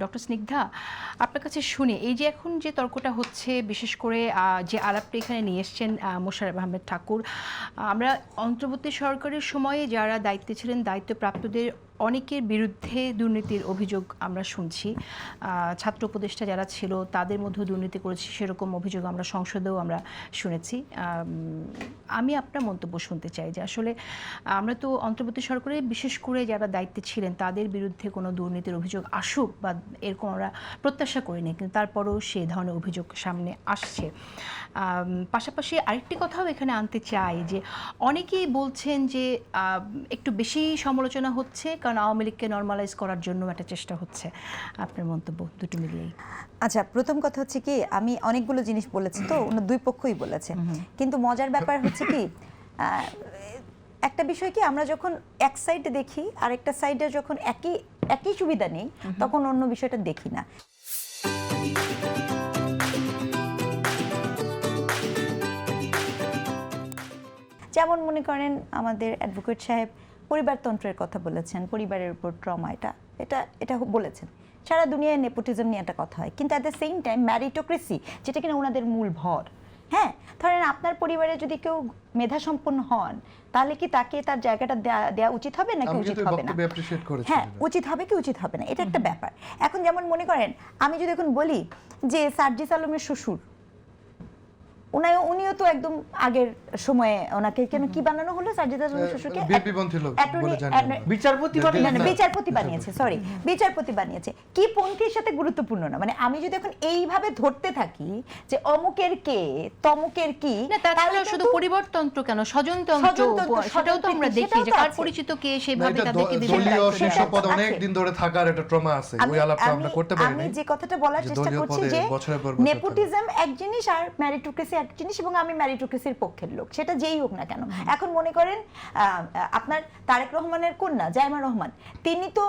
Doctor Snigdha, আপনার কাছে শুনে এই যে এখন যে তর্কটা হচ্ছে, বিশেষ করে যে আলাপটা এখানে নিয়ে এসছেন মোশাররফ আহমেদ ঠাকুর, আমরা অন্তর্বর্তী সরকারের সময়ে যারা দায়িত্বে ছিলেন, দায়িত্বপ্রাপ্তদের অনেকের বিরুদ্ধে দুর্নীতির অভিযোগ আমরা শুনছি। ছাত্র উপদেষ্টা যারা ছিল তাদের মধ্যেও দুর্নীতি করেছে, সেরকম অভিযোগ আমরা সংসদেও আমরা শুনেছি। আমি আপনার মন্তব্য শুনতে চাই যে আসলে আমরা তো অন্তর্বর্তী সরকারে বিশেষ করে যারা দায়িত্বে ছিলেন তাদের বিরুদ্ধে কোনো দুর্নীতির অভিযোগ আসুক বা এরকম আমরা প্রত্যাশা করিনি, কিন্তু তারপরেও সে ধরনের অভিযোগ সামনে আসছে। পাশাপাশি আরেকটি কথাও এখানে আনতে চাই যে অনেকেই বলছেন যে একটু বেশি সমালোচনা হচ্ছে, কারণ আওয়ামী লীগকে নর্মালাইজ করার জন্য একটা চেষ্টা হচ্ছে। আপনার মন্তব্য দুটো মিলিয়েই। আচ্ছা, প্রথম কথা হচ্ছে কি, আমি অনেকগুলো জিনিস বলেছি, তো দুই পক্ষই বলেছে, কিন্তু মজার ব্যাপার হচ্ছে কি, একটা বিষয় কি, আমরা যখন এক সাইডে দেখি আর একটা সাইডে যখন একই সুবিধা নেই, তখন অন্য বিষয়টা দেখি না। যেমন মনে করেন আমাদের অ্যাডভোকেট সাহেব পরিবারতন্ত্রের কথা বলেছেন, পরিবারের উপর ট্রমা, এটা বলেছেন। সারা দুনিয়ায় নেপোটিজম নিয়ে একটা কথা হয়, কিন্তু at the same time meritocracy, যেটা কিনা ওনাদের মূল ভর। হ্যাঁ, ধরেন আপনার পরিবারে যদি কেউ মেধা সম্পন্ন হন, তাহলে কি তাকে তার জায়গাটা দেওয়া উচিত হবে নাকি উচিত হবে না? হ্যাঁ, উচিত হবে কি উচিত হবে না, এটা একটা ব্যাপার। এখন যেমন মনে করেন আমি যদি এখন বলি যে সার্জিস আলমের শ্বশুর, উনিও তো একদম আগের সময়ে ওনাকে কেন কি বানানো হলো, সার্জিস আলমের শ্বশুরকে বিচারপতি বানিয়েছে, সরি বিচারপতি বানিয়েছে। কি পন্থীর সাথে গুরুত্বপূর্ণ না, মানে আমি যদি এখন এইভাবে ধরতে থাকি যে অমুকের কে তমুকের কি, তাহলে শুধু পরিবারতন্ত্র কেন, স্বজনতন্ত্র সেটাও তো আমরা দেখি যে কার পরিচিত কে সেভাবে তাদেরকে দিবেন। দলীয় শীর্ষপদ অনেক দিন ধরে থাকার একটা ট্রমা আছে, ওই আলাপটা আমরা করতে পারি না। আমি যে কথাটা বলার চেষ্টা করছি যে নেপোটিজম এক জিনিস আর ম্যারিটোক্রেসি এক জিনিস, এবং আমি ম্যারিটোক্রেসির পক্ষের লোক, সেটা যেই হোক না কেন। এখন মনে করেন আপনার তারেক রহমানের কন্যা জাইমা রহমান, তিনি তো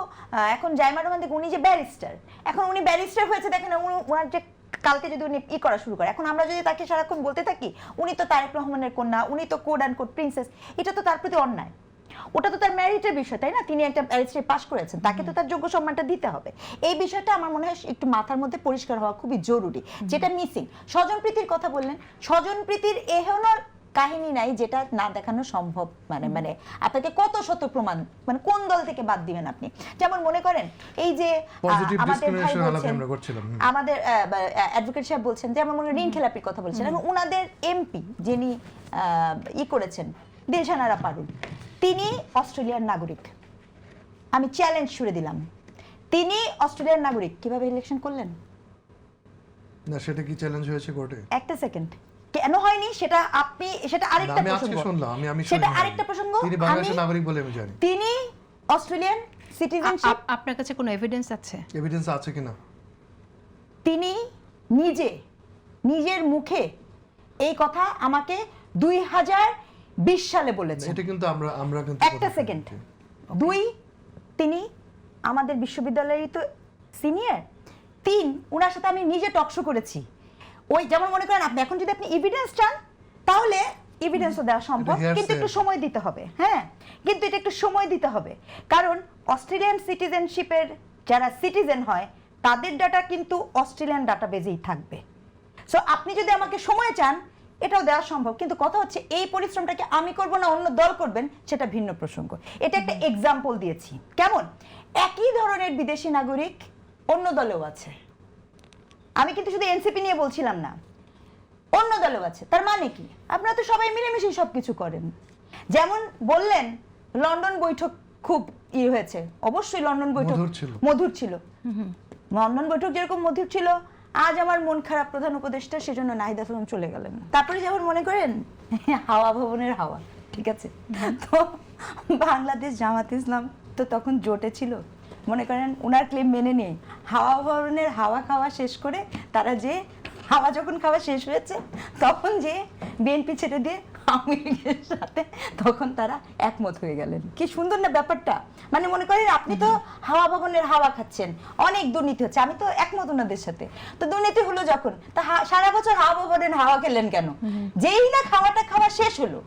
এখন জাইমা রহমান দেখুন, উনি যে ব্যারিস্টার, এখন উনি ব্যারিস্টার হয়েছে, দেখেন ওনার যে কালকে যদি উনি করা শুরু করে, এখন আমরা যদি তাকে সারাক্ষণ বলতে থাকি উনি তো তারেক রহমানের কন্যা, উনি তো কোড অ্যান্ড কোড প্রিন্সেস, এটা তো তার প্রতি অন্যায়। ওটা তো তার মেরিটের বিষয়, তাই না? তিনি একটা ব্যারিস্টারি পাস করেছেন, তাকে তো তার যোগ্য সম্মানটা দিতে হবে। এই বিষয়টা আমার মনে হয় একটু মাথার মধ্যে পরিষ্কার হওয়া খুবই জরুরি, যেটা মিসিং। স্বজনপ্রীতির কথা বললেন, স্বজনপ্রীতির এহেন কাহিনী নাই যেটা না দেখানো সম্ভব, মানে আপনাকে কত শত প্রমাণ, মানে কোন দল থেকে বাদ দিবেন আপনি। যেমন মনে করেন এই যে আমাদের ভাই বলছেন, আমাদের অ্যাডভোকেট সাহেব বলছেন যে আমার মনে হয় ঋণ খেলাপির কথা বলছেন, এবং ওনাদের এমপি যিনি করেছেন দিলশানারা পারুল, তিনি অস্ট্রেলিয়ার নাগরিক। আমি চ্যালেঞ্জ ছুড়ে দিলাম, তিনি অস্ট্রেলিয়ার নাগরিক, কিভাবে ইলেকশন করলেন? না, সেটা কি চ্যালেঞ্জ হয়েছে কোর্টে? একটা সেকেন্ড, কেন হয়নি সেটা আপনি, সেটা আরেকটা প্রসঙ্গ, সেটা আরেকটা প্রসঙ্গ। তিনি বাংলাদেশের নাগরিক বলে আমি জানি। তিনি অস্ট্রেলিয়ান সিটিজেনশিপ। আপনার কাছে কোনো এভিডেন্স আছে? এভিডেন্স আছে কিনা? তিনি নিজের মুখে এই কথা আমাকে 2020 সালে বলেছেন। এটা কিন্তু আমরা কিন্তু একটা সেকেন্ড, তিনি আমাদের বিশ্ববিদ্যালয়েরই তো সিনিয়র। ওনার সাথে আমি নিজে টকশো করেছি। ওই যেমন মনে করেন আপনি এখন যদি আপনি এভিডেন্স চান, তাহলে এভিডেন্সও দেওয়া সম্ভব, কিন্তু একটু সময় দিতে হবে। হ্যাঁ, কিন্তু এটা একটু সময় দিতে হবে, কারণ অস্ট্রেলিয়ান সিটিজেনশিপের যারা সিটিজেন হয় তাদের ডাটা কিন্তু অস্ট্রেলিয়ান ডাটাবেজেই থাকবে। সো আপনি যদি আমাকে সময় চান, এটাও দেওয়া সম্ভব, কিন্তু কথা হচ্ছে এই পরিশ্রমটাকে আমি করব না অন্য দল করবেন, সেটা ভিন্ন প্রসঙ্গ। এটা একটা এক্সাম্পল দিয়েছি। কেমন একই ধরনের বিদেশি নাগরিক অন্য দলেও আছে, আমি কিন্তু শুধু এনসিপি নিয়ে বলছিলাম না, অন্য দলেও আছে। তার মানে কি, আপনারা তো সবাই মিলেমিশে সবকিছু করেন। যেমন বললেন লন্ডন বৈঠক খুব হয়েছে, অবশ্যই লন্ডন বৈঠক মধুর ছিল। লন্ডন বৈঠক যেরকম মধুর ছিল, আজ আমার মন খারাপ প্রধান উপদেষ্টা, সেজন্য নাহিদ আফরোজ চলে গেলেন। তারপরে যেমন মনে করেন হাওয়া ভবনের হাওয়া, ঠিক আছে, তো বাংলাদেশ জামাত ইসলাম তো তখন জোটে ছিল, মনে করেন ওনার ক্লেম মেনে নেই, হাওয়া ভবনের হাওয়া খাওয়া শেষ করে তারা যে হাওয়া যখন খাওয়া শেষ হয়েছে, তখন যে বিএনপি ছেড়ে দিয়ে আওয়ামী লীগের সাথে তখন তারা একমত হয়ে গেলেন। কি সুন্দর না ব্যাপারটা? মানে মনে করেন আপনি তো হাওয়া ভবনের হাওয়া খাচ্ছেন, অনেক দুর্নীতি হচ্ছে, আমি তো একমত ওনাদের সাথে। তো দুর্নীতি হলো যখন, তা সারা বছর হাওয়া ভবনের হাওয়া খেলেন কেন? যেই না খাওয়া শেষ হলো,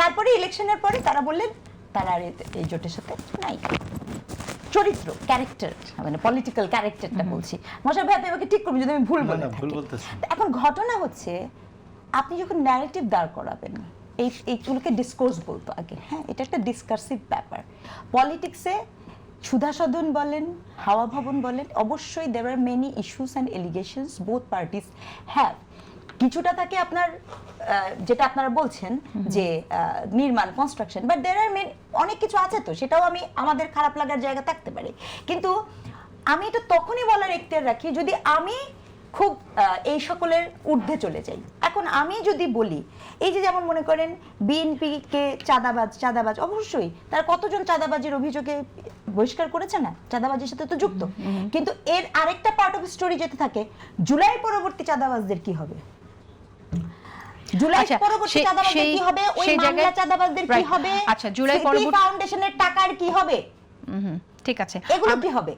তারপরে ইলেকশনের পরে তারা বললেন তারা আর এই জোটের সাথে নাই। চরিত্র, ক্যারেক্টার, মানে পলিটিক্যাল ক্যারেক্টারটা বলছি। মোশাররফ ভাই আপনি আমাকে ঠিক করবেন যদি আমি ভুল বলে ভুল থাকি। বলতেছেন। এখন ঘটনা হচ্ছে আপনি যখন ন্যারেটিভ দাঁড় করাবেন, এইগুলোকে ডিসকোর্স বলতো আগে, হ্যাঁ এটা একটা ডিসকার্সিভ ব্যাপার। পলিটিক্সে সুধা সদন বলেন, হাওয়া ভবন বলেন, অবশ্যই there are many issues and allegations both parties have. কিছুটা থাকে আপনার যেটা আপনারা বলছেন যে নির্মাণ, কনস্ট্রাকশন, বাট দেয়ার আর অনেক কিছু আছে, তো সেটাও আমি আমাদের খারাপ লাগার জায়গা থাকতে পারে। কিন্তু আমি এটা তখনই বলার এখতিয়ার রাখি যদি আমি খুব এই সকলের ঊর্ধ্বে চলে যাই। এখন আমি যদি বলি এই যে যেমন মনে করেন বিএনপি কে চাঁদাবাজ, অবশ্যই তার কতজন চাঁদাবাজির অভিযোগে বহিষ্কার করেছে না, চাঁদাবাজির সাথে তো যুক্ত। কিন্তু এর আরেকটা পার্ট অফ স্টোরি যেতে থাকে, জুলাই পরবর্তী চাঁদাবাজদের কি হবে, জুলাই আচ্ছা, পরবর্তী চাঁদাবাজদের কি হবে, ওই মামলা চাঁদাবাজদের কি হবে, আচ্ছা, জুলাই পরবর্তী ফাউন্ডেশনের টাকার কি হবে, ঠিক আছে, এগুলো কি হবে।